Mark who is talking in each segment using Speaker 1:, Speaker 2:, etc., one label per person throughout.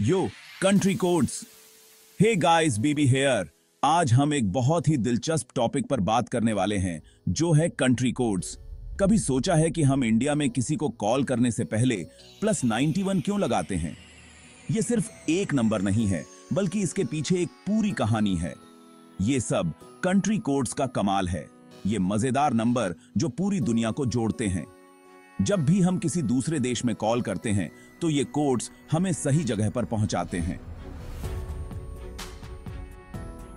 Speaker 1: यो country codes. Hey guys, बीबी hair. आज हम एक बहुत ही दिलचस्प टॉपिक पर बात करने वाले हैं, जो है कंट्री कोड्स। कभी सोचा है कि हम इंडिया में किसी को कॉल करने से पहले +91 क्यों लगाते हैं? ये सिर्फ एक नंबर नहीं है, बल्कि इसके पीछे एक पूरी कहानी है। ये सब कंट्री कोड्स का कमाल है। ये मजेदार नंबर जो पूरी दुनिया को जोड़ते हैं। जब भी हम किसी दूसरे देश में कॉल करते हैं तो ये कोड्स हमें सही जगह पर पहुंचाते हैं।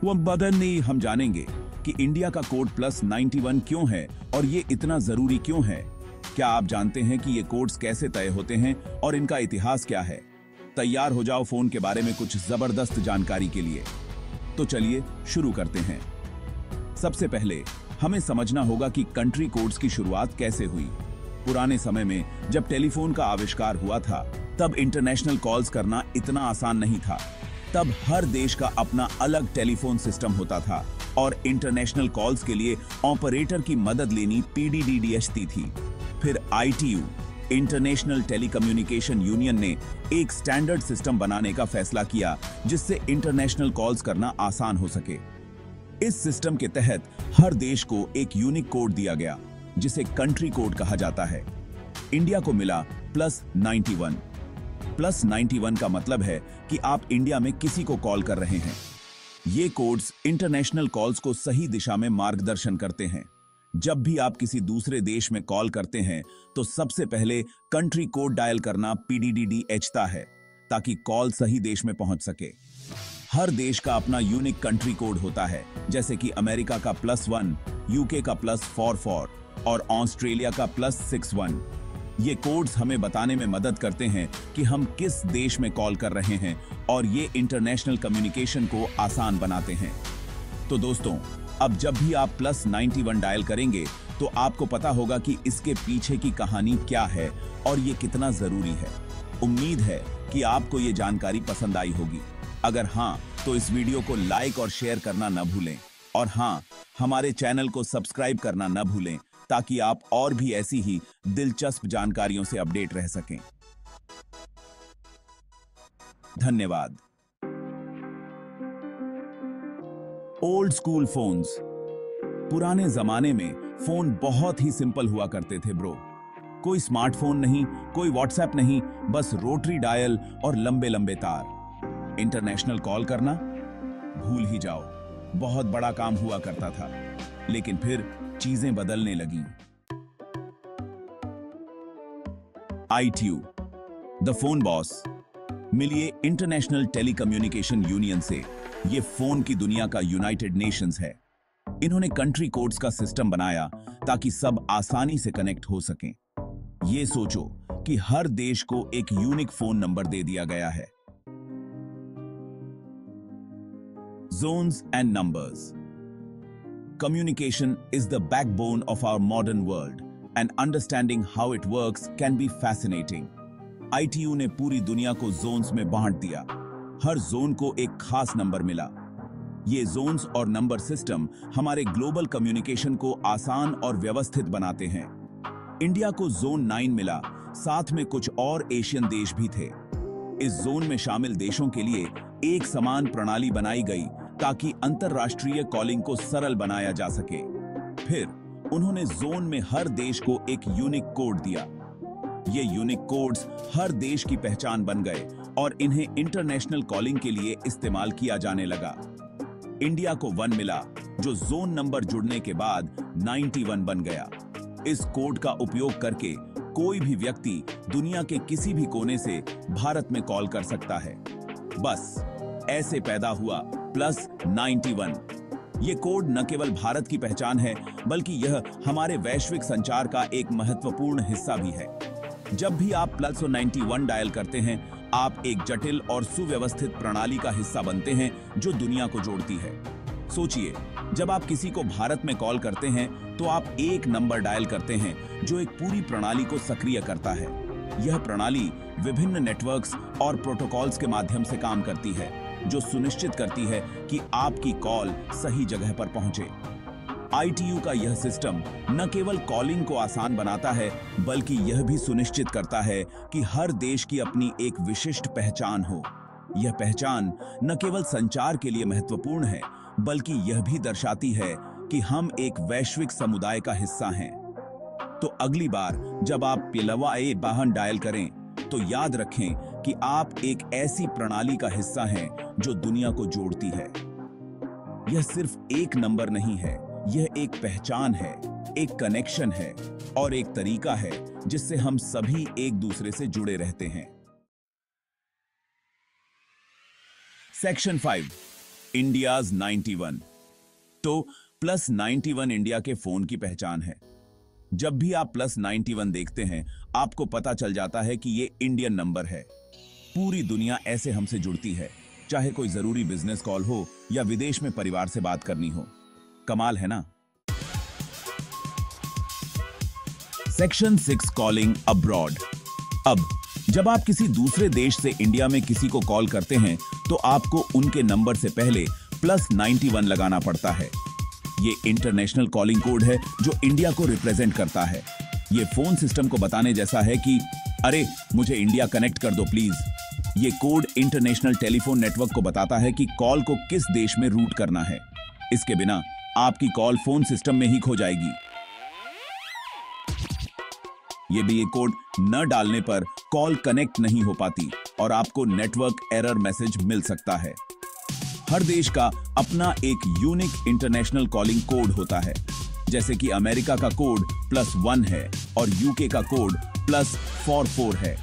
Speaker 1: वो बदलने हम जानेंगे कि इंडिया का कोड +91 क्यों है और ये इतना जरूरी क्यों है। क्या आप जानते हैं कि ये कोड्स कैसे तय होते हैं और इनका इतिहास क्या है? तैयार हो जाओ फोन के बारे में कुछ जबरदस्त जानकारी के लिए। तो चलिए शुरू करते हैं। सबसे पहले हमें समझना होगा कि कंट्री कोड्स की शुरुआत कैसे हुई। पुराने समय में जब टेलीफोन का आविष्कार हुआ था, तब इंटरनेशनल कॉल्स करना इतना आसान नहीं था। तब हर देश का अपना अलग टेलीफोन सिस्टम होता था और इंटरनेशनल कॉल्स के लिए ऑपरेटर की मदद लेनी PDDDH थी। फिर ITU, इंटरनेशनल टेलीकम्युनिकेशन यूनियन ने एक स्टैंडर्ड सिस्टम बनाने का फैसला किया, जिससे इंटरनेशनल कॉल्स करना आसान हो सके। इस सिस्टम के तहत हर देश को एक यूनिक कोड दिया गया, जिसे कंट्री कोड कहा जाता है। इंडिया को मिला +91। +91 का मतलब है कि आप इंडिया में किसी को कॉल कर रहे हैं। ये कोड्स इंटरनेशनल कॉल्स को सही दिशा में मार्गदर्शन करते हैं। जब भी आप किसी दूसरे देश में कॉल करते हैं तो सबसे पहले कंट्री कोड डायल करना PDDDH है, ताकि कॉल सही देश में पहुंच सके। हर देश का अपना यूनिक कंट्री कोड होता है, जैसे कि अमेरिका का +1, यूके का +44 और ऑस्ट्रेलिया का +61। ये कोड्स हमें बताने में मदद करते हैं कि हम किस देश में कॉल कर रहे हैं और ये इंटरनेशनल कम्युनिकेशन को आसान बनाते हैं। तो दोस्तों, अब जब भी आप +91 डायल करेंगे तो आपको पता होगा कि इसके पीछे की कहानी क्या है और ये कितना जरूरी है। उम्मीद है कि आपको ये जानकारी पसंद आई होगी। अगर हाँ, तो इस वीडियो को लाइक और शेयर करना न भूलें। और हाँ, हमारे चैनल को सब्सक्राइब करना न भूलें, ताकि आप और भी ऐसी ही दिलचस्प जानकारियों से अपडेट रह सकें। धन्यवाद। Old school phones. पुराने जमाने में फोन बहुत ही सिंपल हुआ करते थे ब्रो। कोई स्मार्टफोन नहीं, कोई व्हाट्सएप नहीं, बस रोटरी डायल और लंबे लंबे तार। इंटरनेशनल कॉल करना भूल ही जाओ, बहुत बड़ा काम हुआ करता था। लेकिन फिर चीजें बदलने लगीं। ITU, the phone boss. मिलिए इंटरनेशनल टेलीकम्युनिकेशन यूनियन से। ये फोन की दुनिया का यूनाइटेड नेशंस है। इन्होंने कंट्री कोड्स का सिस्टम बनाया ताकि सब आसानी से कनेक्ट हो सकें। ये सोचो कि हर देश को एक यूनिक फोन नंबर दे दिया गया है। Zones and numbers. Communication is the backbone of our modern world, and understanding how it works can be fascinating. ITU ने पूरी दुनिया को जोन्स में बांट दिया। हर जोन को एक खास नंबर मिला। ये जोन्स और नंबर सिस्टम हमारे ग्लोबल कम्युनिकेशन को आसान और व्यवस्थित बनाते हैं। इंडिया को जोन 9 मिला, साथ में कुछ और एशियन देश भी थे। इस जोन में शामिल देशों के लिए एक समान प्रणाली बनाई गई, ताकि अंतरराष्ट्रीय कॉलिंग को सरल बनाया जा सके। फिर उन्होंने जोन में हर देश को एक यूनिक कोड दिया। ये यूनिक कोड्स हर देश की पहचान बन गए और इन्हें इंटरनेशनल कॉलिंग के लिए इस्तेमाल किया जाने लगा। इंडिया को 1 मिला, जो जोन नंबर जुड़ने के बाद 91 बन गया। इस कोड का उपयोग करके कोई भी व्यक्ति दुनिया के किसी भी कोने से भारत में कॉल कर सकता है। बस ऐसे पैदा हुआ +91। ये कोड न केवल भारत की पहचान है, बल्कि यह हमारे वैश्विक संचार का एक महत्वपूर्ण हिस्सा भी है। जब भी आप +91 डायल करते हैं, आप एक जटिल और सुव्यवस्थित प्रणाली का हिस्सा बनते हैं जो दुनिया को जोड़ती है। सोचिए, जब आप किसी को भारत में कॉल करते हैं तो आप एक नंबर डायल करते हैं जो एक पूरी प्रणाली को सक्रिय करता है। यह प्रणाली विभिन्न नेटवर्क्स और प्रोटोकॉल्स के माध्यम से काम करती है, जो सुनिश्चित करती है कि आपकी कॉल सही जगह पर पहुंचे। ITU का यह सिस्टम न केवल कॉलिंग को आसान बनाता है, बल्कि यह भी सुनिश्चित करता है कि हर देश की अपनी एक विशिष्ट पहचान हो। यह पहचान न केवल संचार के लिए महत्वपूर्ण है, बल्कि यह भी दर्शाती है कि हम एक वैश्विक समुदाय का हिस्सा हैं। तो अगली बार जब आप +52 डायल करें, तो याद रखें कि आप एक ऐसी प्रणाली का हिस्सा हैं जो दुनिया को जोड़ती है। यह सिर्फ एक नंबर नहीं है, यह एक पहचान है, एक कनेक्शन है और एक तरीका है जिससे हम सभी एक दूसरे से जुड़े रहते हैं। Section 5, India's 91। तो +91 इंडिया के फोन की पहचान है। जब भी आप +91 देखते हैं, आपको पता चल जाता है कि ये इंडियन नंबर है। पूरी दुनिया ऐसे हमसे जुड़ती है, चाहे कोई जरूरी बिजनेस कॉल हो या विदेश में परिवार से बात करनी हो। कमाल है ना? Section 6, calling abroad. अब जब आप किसी दूसरे देश से इंडिया में किसी को कॉल करते हैं, तो आपको उनके नंबर से पहले +91 लगाना पड़ता है। ये इंटरनेशनल कॉलिंग कोड है जो इंडिया को रिप्रेजेंट करता है। ये फोन सिस्टम को बताने जैसा है कि अरे मुझे इंडिया कनेक्ट कर दो प्लीज। ये कोड इंटरनेशनल टेलीफोन नेटवर्क को बताता है कि कॉल को किस देश में रूट करना है। इसके बिना आपकी कॉल फोन सिस्टम में ही खो जाएगी। ये कोड न डालने पर कॉल कनेक्ट नहीं हो पाती और आपको नेटवर्क एरर मैसेज मिल सकता है। हर देश का अपना एक यूनिक इंटरनेशनल कॉलिंग कोड होता है, जैसे कि अमेरिका का कोड +1 है और यूके का कोड +44 है।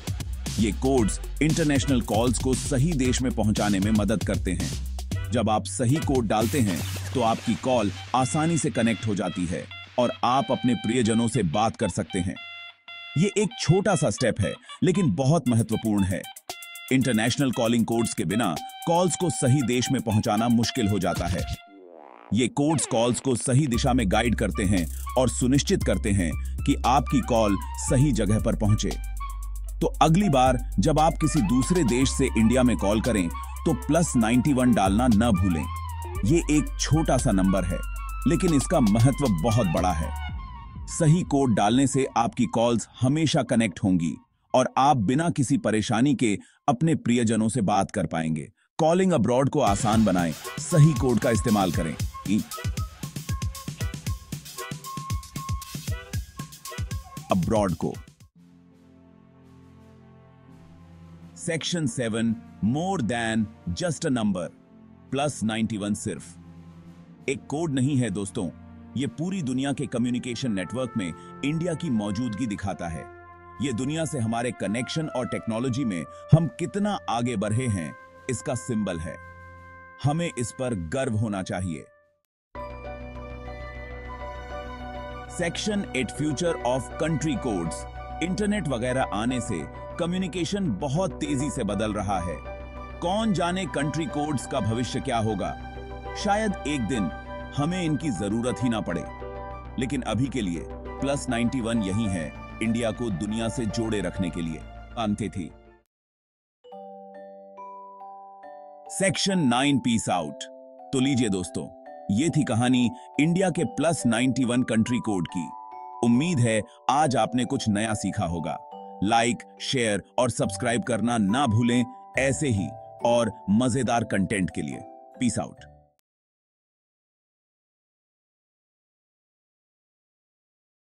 Speaker 1: ये कोड्स इंटरनेशनल कॉल्स को सही देश में पहुंचाने में मदद करते हैं। जब आप सही कोड डालते हैं, तो आपकी कॉल आसानी से कनेक्ट हो जाती है और आप अपने प्रियजनों से बात कर सकते हैं। ये एक छोटा सा स्टेप है, लेकिन बहुत महत्वपूर्ण है। इंटरनेशनल कॉलिंग कोड्स के बिना कॉल्स को सही देश में पहुंचाना मुश्किल हो जाता है। ये कोड्स कॉल्स को सही दिशा में गाइड करते हैं और सुनिश्चित करते हैं कि आपकी कॉल सही जगह पर पहुंचे। तो अगली बार जब आप किसी दूसरे देश से इंडिया में कॉल करें, तो +91 डालना न भूलें। ये एक छोटा सा नंबर है, लेकिन इसका महत्व बहुत बड़ा है। सही कोड डालने से आपकी कॉल्स हमेशा कनेक्ट होंगी और आप बिना किसी परेशानी के अपने प्रियजनों से बात कर पाएंगे। कॉलिंग अब्रॉड को आसान बनाएं, सही कोड का इस्तेमाल करें। अब्रॉड को। Section 7, more than just a number. +91 सिर्फ एक कोड नहीं है दोस्तों, ये पूरी दुनिया के कम्युनिकेशन नेटवर्क में इंडिया की मौजूदगी दिखाता है। ये दुनिया से हमारे कनेक्शन और टेक्नोलॉजी में हम कितना आगे बढ़े हैं, इसका सिंबल है। हमें इस पर गर्व होना चाहिए। Section 8, future of country codes. Internet वगैरह आने से कम्युनिकेशन बहुत तेजी से बदल रहा है। कौन जाने कंट्री कोड्स का भविष्य क्या होगा। शायद एक दिन हमें इनकी जरूरत ही ना पड़े, लेकिन अभी के लिए +91 यही है, इंडिया को दुनिया से जोड़े रखने के लिए। अंते थी। Section 9, peace out. तो लीजिए दोस्तों, ये थी कहानी इंडिया के +91 कंट्री कोड की। उम्मीद है आज आपने कुछ नया सीखा होगा। लाइक, शेयर और सब्सक्राइब करना ना भूलें ऐसे ही और मजेदार कंटेंट के लिए। Peace out.